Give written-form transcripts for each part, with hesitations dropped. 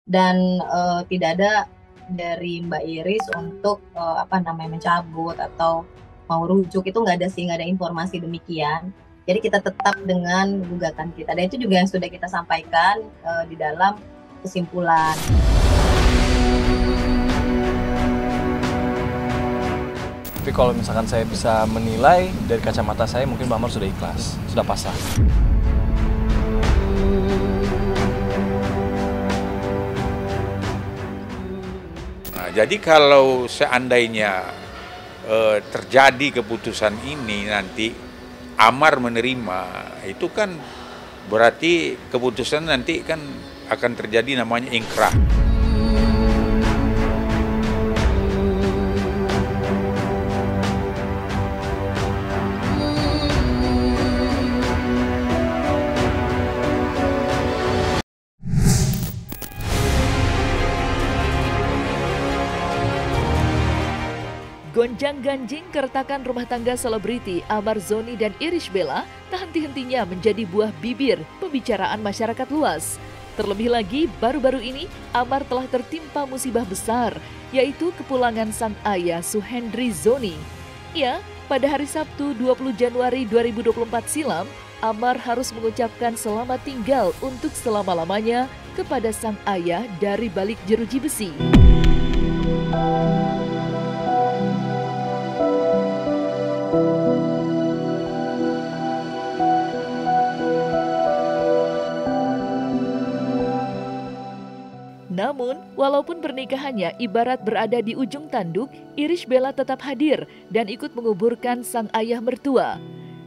dan tidak ada dari Mbak Iris untuk mencabut atau mau rujuk, itu nggak ada sih, nggak ada informasi demikian. Jadi kita tetap dengan gugatan kita, dan itu juga yang sudah kita sampaikan di dalam kesimpulan. Tapi kalau misalkan saya bisa menilai dari kacamata saya, mungkin Mbak Amar sudah ikhlas, sudah pasrah. Nah, jadi kalau seandainya terjadi keputusan ini nanti Amar menerima, itu kan berarti keputusan nanti kan akan terjadi namanya ingkrah. Gonjang-ganjing keretakan rumah tangga selebriti Amar Zoni dan Irish Bella tak henti-hentinya menjadi buah bibir pembicaraan masyarakat luas. Terlebih lagi, baru-baru ini Amar telah tertimpa musibah besar, yaitu kepulangan sang ayah Suhendri Zoni. Ya, pada hari Sabtu 20 Januari 2024 silam, Amar harus mengucapkan selamat tinggal untuk selama-lamanya kepada sang ayah dari balik jeruji besi. Namun, walaupun pernikahannya ibarat berada di ujung tanduk, Irish Bella tetap hadir dan ikut menguburkan sang ayah mertua.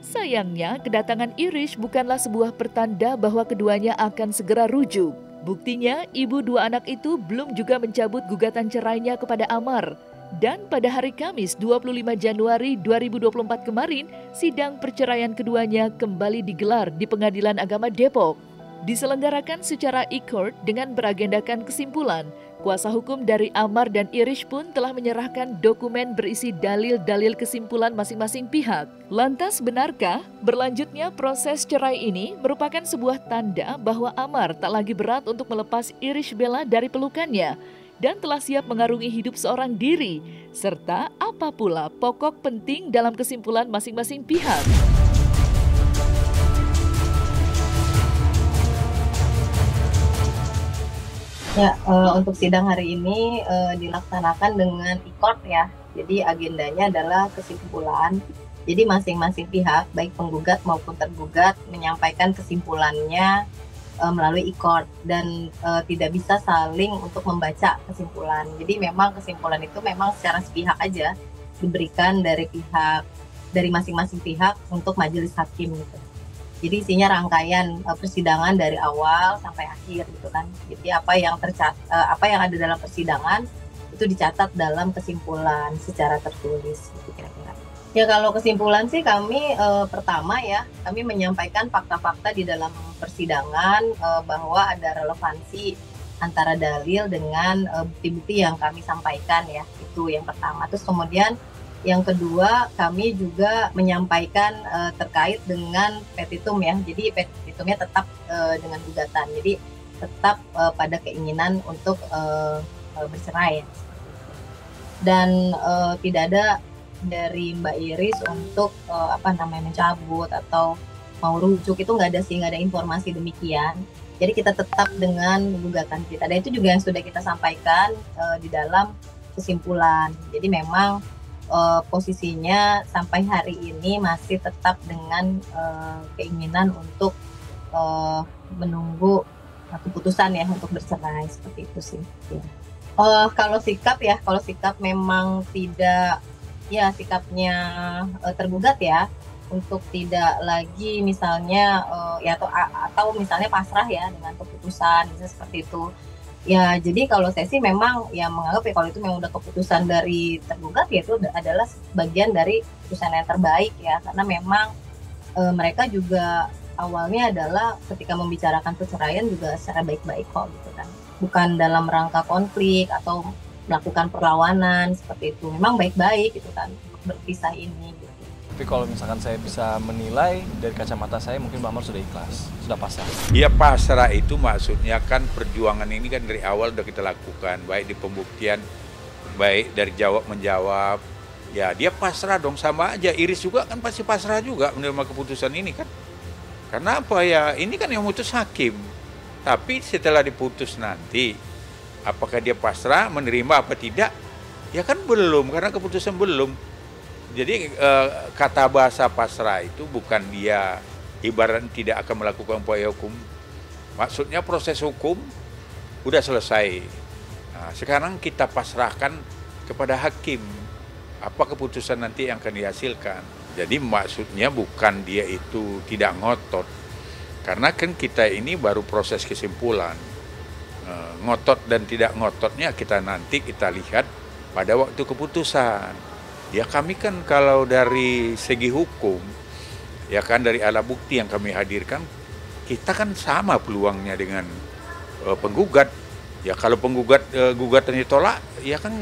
Sayangnya, kedatangan Irish bukanlah sebuah pertanda bahwa keduanya akan segera rujuk. Buktinya, ibu dua anak itu belum juga mencabut gugatan cerainya kepada Amar. Dan pada hari Kamis 25 Januari 2024 kemarin, sidang perceraian keduanya kembali digelar di Pengadilan Agama Depok. Diselenggarakan secara e-court dengan beragendakan kesimpulan. Kuasa hukum dari Amar dan Irish pun telah menyerahkan dokumen berisi dalil-dalil kesimpulan masing-masing pihak. Lantas benarkah berlanjutnya proses cerai ini merupakan sebuah tanda bahwa Amar tak lagi berat untuk melepas Irish Bella dari pelukannya dan telah siap mengarungi hidup seorang diri? Serta apa pula pokok penting dalam kesimpulan masing-masing pihak? Ya, untuk sidang hari ini dilaksanakan dengan e-court ya. Jadi agendanya adalah kesimpulan. Jadi masing-masing pihak, baik penggugat maupun tergugat, menyampaikan kesimpulannya melalui e-court dan tidak bisa saling untuk membaca kesimpulan. Jadi memang kesimpulan itu memang secara sepihak aja diberikan dari masing-masing pihak untuk majelis hakim gitu. Jadi isinya rangkaian persidangan dari awal sampai akhir gitu kan. Jadi apa yang ada dalam persidangan itu dicatat dalam kesimpulan secara tertulis gitu kira-kira. Ya kalau kesimpulan sih kami pertama ya, kami menyampaikan fakta-fakta di dalam persidangan bahwa ada relevansi antara dalil dengan bukti-bukti yang kami sampaikan ya. Itu yang pertama. Terus kemudian yang kedua, kami juga menyampaikan terkait dengan petitum ya. Jadi petitumnya tetap dengan gugatan. Jadi tetap pada keinginan untuk bercerai ya. Dan tidak ada dari Mbak Iris untuk mencabut atau mau rujuk, itu nggak ada sih, nggak ada informasi demikian. Jadi kita tetap dengan gugatan kita. Dan itu juga yang sudah kita sampaikan di dalam kesimpulan. Jadi memang posisinya sampai hari ini masih tetap dengan keinginan untuk menunggu keputusan ya untuk bercerai, seperti itu sih. Ya. Kalau sikap memang tidak, ya sikapnya tergugat ya untuk tidak lagi misalnya atau misalnya pasrah ya dengan keputusan, misalnya seperti itu. Ya, jadi kalau saya sih memang ya menganggap ya kalau itu memang udah keputusan dari tergugat, ya itu adalah bagian dari keputusan yang terbaik ya, karena memang mereka juga awalnya adalah ketika membicarakan perceraian juga secara baik-baik kok gitu kan, bukan dalam rangka konflik atau melakukan perlawanan seperti itu, memang baik-baik gitu kan untuk berpisah ini gitu. Tapi kalau misalkan saya bisa menilai dari kacamata saya, mungkin Bang Amar sudah ikhlas, sudah pasrah. Ya pasrah itu maksudnya kan perjuangan ini kan dari awal udah kita lakukan, baik di pembuktian, baik dari jawab menjawab. Ya dia pasrah dong, sama aja. Iris juga kan pasti pasrah juga menerima keputusan ini kan. Karena apa ya, ini kan yang memutus hakim. Tapi setelah diputus nanti, apakah dia pasrah menerima apa tidak? Ya kan belum, karena keputusan belum. Jadi kata bahasa pasrah itu bukan dia ibarat tidak akan melakukan upaya hukum. Maksudnya proses hukum udah selesai. Nah, sekarang kita pasrahkan kepada hakim apa keputusan nanti yang akan dihasilkan. Jadi maksudnya bukan dia itu tidak ngotot. Karena kan kita ini baru proses kesimpulan. Ngotot dan tidak ngototnya kita lihat pada waktu keputusan. Ya kami kan kalau dari segi hukum, ya kan dari alat bukti yang kami hadirkan, kita kan sama peluangnya dengan penggugat. Ya kalau penggugat gugatan ditolak, ya kan,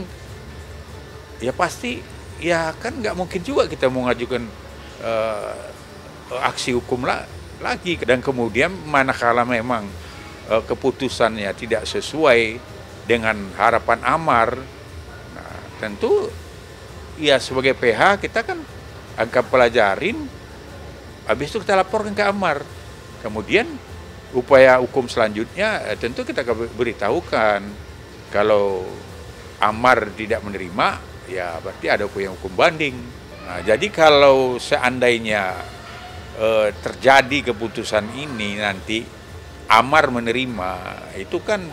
ya pasti, ya kan nggak mungkin juga kita mau ngajukan aksi hukum lagi. Dan kemudian manakala memang keputusannya tidak sesuai dengan harapan Amar, nah tentu ya sebagai PH kita kan akan pelajarin, habis itu kita laporkan ke Amar. Kemudian upaya hukum selanjutnya tentu kita beritahukan. Kalau Amar tidak menerima, ya berarti ada upaya hukum banding. Nah, jadi kalau seandainya terjadi keputusan ini nanti Amar menerima, itu kan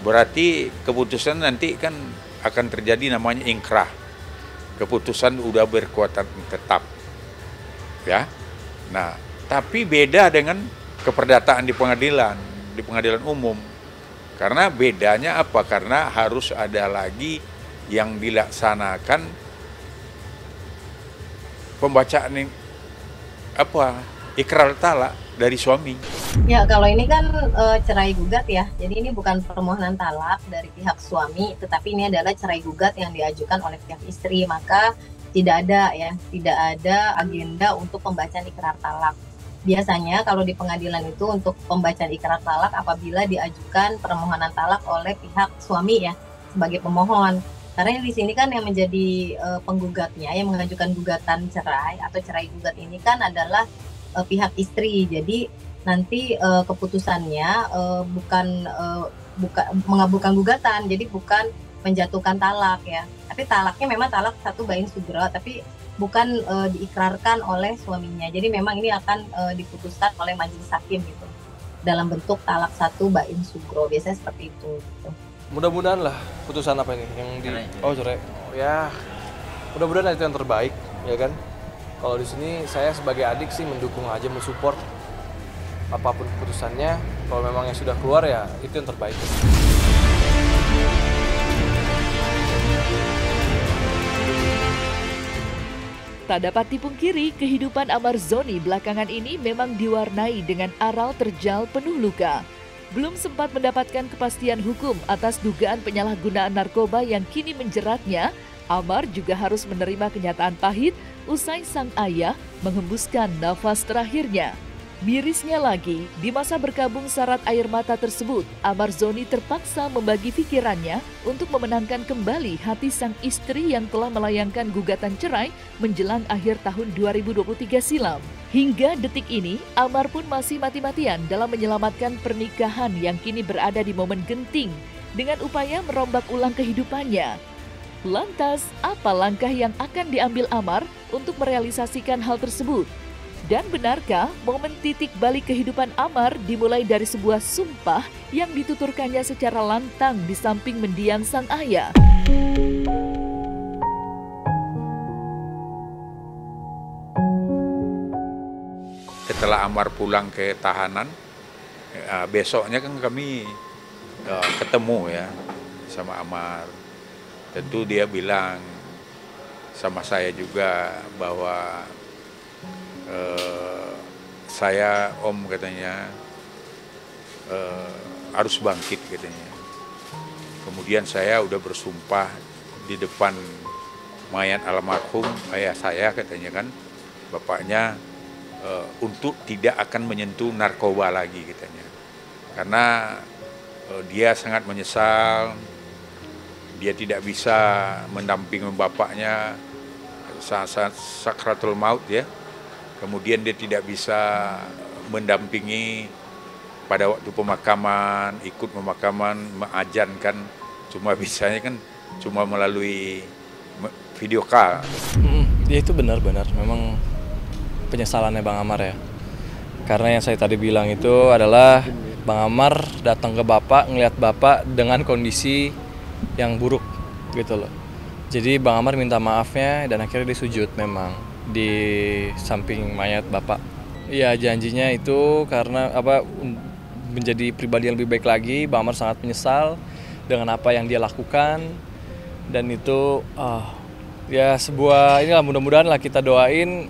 berarti keputusan nanti kan akan terjadi namanya ingkrah. Keputusan udah berkekuatan tetap, ya. Nah, tapi beda dengan keperdataan di pengadilan umum. Karena bedanya apa? Karena harus ada lagi yang dilaksanakan pembacaan ikrar talak dari suami. Ya, kalau ini kan cerai gugat ya. Jadi ini bukan permohonan talak dari pihak suami, tetapi ini adalah cerai gugat yang diajukan oleh pihak istri. Maka tidak ada agenda untuk pembacaan ikrar talak. Biasanya kalau di pengadilan itu untuk pembacaan ikrar talak apabila diajukan permohonan talak oleh pihak suami ya sebagai pemohon. Karena di sini kan yang menjadi penggugatnya, yang mengajukan gugatan cerai atau cerai gugat ini kan adalah pihak istri. Jadi nanti keputusannya bukan mengabulkan gugatan, jadi bukan menjatuhkan talak ya. Tapi talaknya memang talak satu bain sugro, tapi bukan diikrarkan oleh suaminya. Jadi memang ini akan diputuskan oleh majelis hakim gitu dalam bentuk talak satu bain sugro, biasanya seperti itu. Gitu. Mudah-mudahan lah putusan apa ini yang cerai. Oh ya, mudah-mudahan itu yang terbaik, ya kan? Kalau di sini saya sebagai adik sih mendukung aja, mensupport apapun keputusannya. Kalau memang yang sudah keluar ya itu yang terbaik. Tak dapat dipungkiri, kehidupan Amar Zoni belakangan ini memang diwarnai dengan aral terjal penuh luka. Belum sempat mendapatkan kepastian hukum atas dugaan penyalahgunaan narkoba yang kini menjeratnya, Amar juga harus menerima kenyataan pahit usai sang ayah menghembuskan nafas terakhirnya. Mirisnya lagi, di masa berkabung sarat air mata tersebut, Amar Zoni terpaksa membagi pikirannya untuk memenangkan kembali hati sang istri yang telah melayangkan gugatan cerai menjelang akhir tahun 2023 silam. Hingga detik ini, Amar pun masih mati-matian dalam menyelamatkan pernikahan yang kini berada di momen genting dengan upaya merombak ulang kehidupannya. Lantas, apa langkah yang akan diambil Amar untuk merealisasikan hal tersebut? Dan benarkah momen titik balik kehidupan Amar dimulai dari sebuah sumpah yang dituturkannya secara lantang di samping mendiang sang ayah? Setelah Amar pulang ke tahanan, besoknya kan kami ketemu ya sama Amar. Tentu dia bilang sama saya juga bahwa saya katanya harus bangkit katanya. Kemudian saya udah bersumpah di depan mayat almarhum ayah saya katanya kan, bapaknya untuk tidak akan menyentuh narkoba lagi katanya. Karena dia sangat menyesal, dia tidak bisa mendampingi bapaknya saat sakratul maut ya. Kemudian dia tidak bisa mendampingi pada waktu pemakaman, ikut pemakaman, mengajankan, cuma bisanya kan cuma melalui video call. Ya itu benar-benar memang penyesalannya Bang Amar ya. Karena yang saya tadi bilang itu adalah Bang Amar datang ke Bapak, ngelihat Bapak dengan kondisi yang buruk gitu loh. Jadi Bang Amar minta maafnya dan akhirnya dia sujud memang di samping mayat Bapak. Iya, janjinya itu karena menjadi pribadi yang lebih baik lagi. Bang Amar sangat menyesal dengan apa yang dia lakukan, dan itu ya sebuah inilah, mudah-mudahan lah kita doain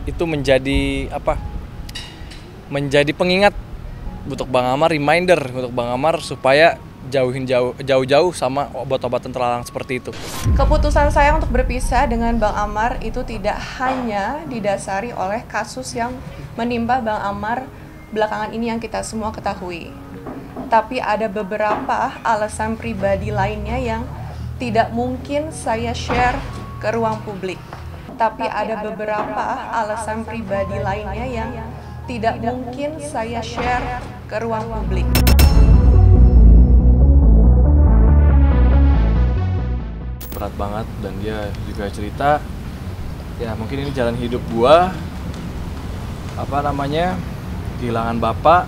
itu menjadi menjadi pengingat untuk Bang Amar, reminder untuk Bang Amar supaya jauh-jauh sama obat-obatan terlarang seperti itu. Keputusan saya untuk berpisah dengan Bang Amar itu tidak hanya didasari oleh kasus yang menimpa Bang Amar belakangan ini yang kita semua ketahui. Tapi ada beberapa alasan pribadi lainnya yang tidak mungkin saya share ke ruang publik. Tapi ada beberapa alasan pribadi lainnya yang tidak mungkin saya share ke ruang publik. Berat banget, dan dia juga cerita ya mungkin ini jalan hidup gua, kehilangan bapak,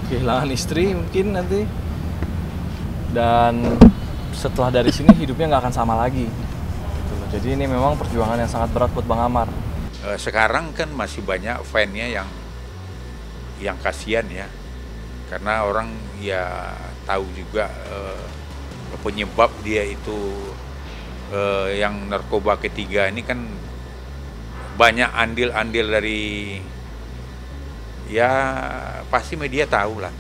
kehilangan istri mungkin nanti, dan setelah dari sini hidupnya nggak akan sama lagi gitu loh. Jadi ini memang perjuangan yang sangat berat buat Bang Amar. Sekarang kan masih banyak fan-nya yang kasihan ya, karena orang ya tahu juga penyebab dia itu yang narkoba ketiga ini kan banyak andil-andil dari, ya pasti media tahu lah.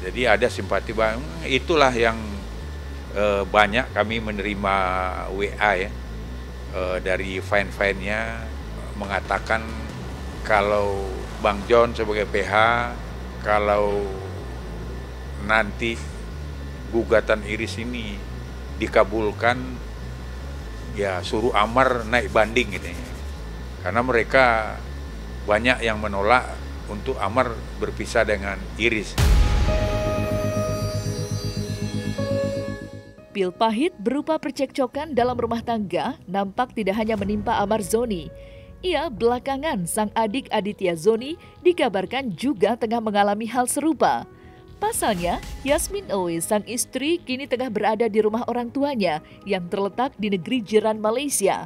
Jadi ada simpati bang, itulah yang banyak kami menerima WA ya dari fan-fannya mengatakan kalau Bang John sebagai PH, kalau nanti gugatan Iris ini dikabulkan, ya suruh Amar naik banding gitu ya. Karena mereka banyak yang menolak untuk Amar berpisah dengan Iris. Pil pahit berupa percekcokan dalam rumah tangga nampak tidak hanya menimpa Amar Zoni. Ia belakangan sang adik Aditya Zoni dikabarkan juga tengah mengalami hal serupa. Pasalnya, Yasmin Oe, sang istri, kini tengah berada di rumah orang tuanya yang terletak di negeri jiran Malaysia.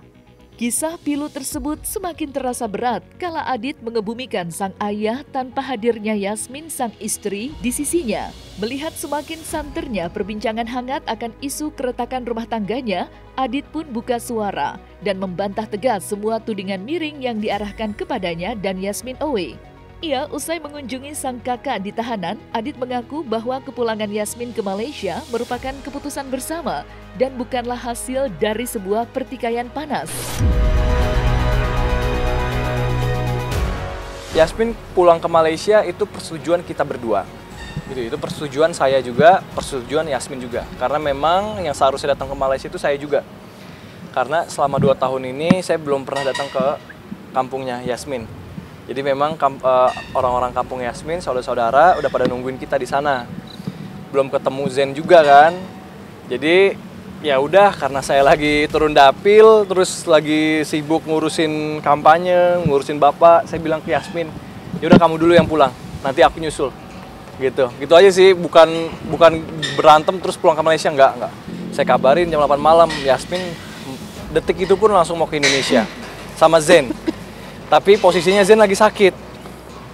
Kisah pilu tersebut semakin terasa berat kala Adit mengebumikan sang ayah tanpa hadirnya Yasmin, sang istri, di sisinya. Melihat semakin santernya perbincangan hangat akan isu keretakan rumah tangganya, Adit pun buka suara dan membantah tegas semua tudingan miring yang diarahkan kepadanya dan Yasmin Oe. Ia usai mengunjungi sang kakak di tahanan, Adit mengaku bahwa kepulangan Yasmin ke Malaysia merupakan keputusan bersama dan bukanlah hasil dari sebuah pertikaian panas. Yasmin pulang ke Malaysia itu persetujuan kita berdua. Itu persetujuan saya juga, persetujuan Yasmin juga. Karena memang yang seharusnya datang ke Malaysia itu saya juga. Karena selama 2 tahun ini saya belum pernah datang ke kampungnya Yasmin. Jadi memang orang-orang kampung Yasmin, saudara-saudara udah pada nungguin kita di sana. Belum ketemu Zen juga kan. Jadi ya udah, karena saya lagi turun dapil, terus lagi sibuk ngurusin kampanye, ngurusin bapak, saya bilang ke Yasmin, ya udah kamu dulu yang pulang, nanti aku nyusul. Gitu aja sih, bukan berantem terus pulang ke Malaysia, enggak. Saya kabarin jam 8 malam, Yasmin detik itu pun langsung mau ke Indonesia sama Zen. Tapi posisinya Zen lagi sakit,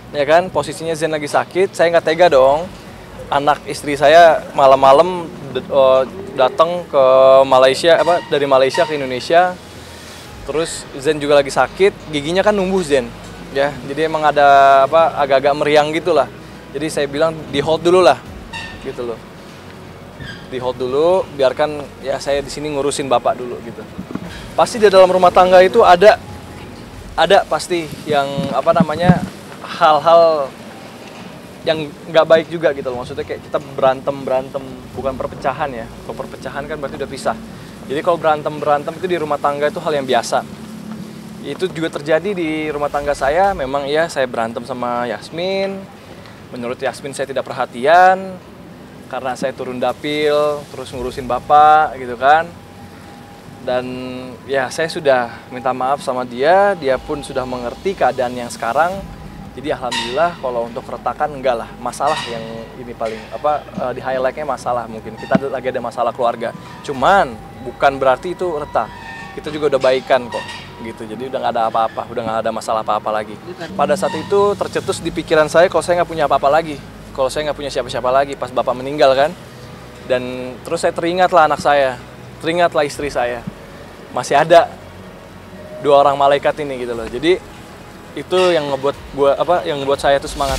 ya kan? Posisinya Zen lagi sakit, saya nggak tega dong. Anak istri saya malam-malam datang ke Malaysia, dari Malaysia ke Indonesia. Terus Zen juga lagi sakit, giginya kan numbuh Zen, ya. Jadi emang ada agak-agak meriang gitulah. Jadi saya bilang di hold dulu lah, gitu loh. Di hold dulu, biarkan ya saya di sini ngurusin bapak dulu gitu. Pasti di dalam rumah tangga itu ada pasti yang apa namanya, hal-hal yang nggak baik juga gitu loh. Maksudnya kayak kita berantem, bukan perpecahan ya. Kalau perpecahan kan berarti udah pisah. Jadi kalau berantem itu di rumah tangga itu hal yang biasa. Itu juga terjadi di rumah tangga saya. Memang ya, saya berantem sama Yasmin. Menurut Yasmin saya tidak perhatian karena saya turun dapil terus ngurusin bapak gitu kan. Dan ya saya sudah minta maaf sama dia pun sudah mengerti keadaan yang sekarang. Jadi alhamdulillah kalau untuk retakan enggak lah, masalah yang ini paling di highlightnya masalah, mungkin kita lagi ada masalah keluarga. Cuman bukan berarti itu retak, kita juga udah baikan kok gitu. Jadi udah nggak ada apa-apa, udah nggak ada masalah apa-apa lagi. Pada saat itu tercetus di pikiran saya kalau saya nggak punya apa-apa lagi, kalau saya nggak punya siapa-siapa lagi pas bapak meninggal kan. Dan terus saya teringatlah anak saya, teringatlah istri saya, masih ada 2 orang malaikat ini gitu loh. Jadi itu yang ngebuat saya tuh semangat.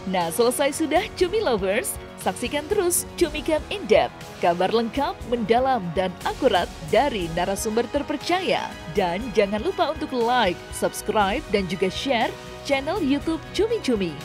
Nah, selesai sudah Cumi Lovers, saksikan terus Cumi Camp In Depth, kabar lengkap, mendalam, dan akurat dari narasumber terpercaya. Dan jangan lupa untuk like, subscribe, dan juga share channel YouTube Cumi Cumi.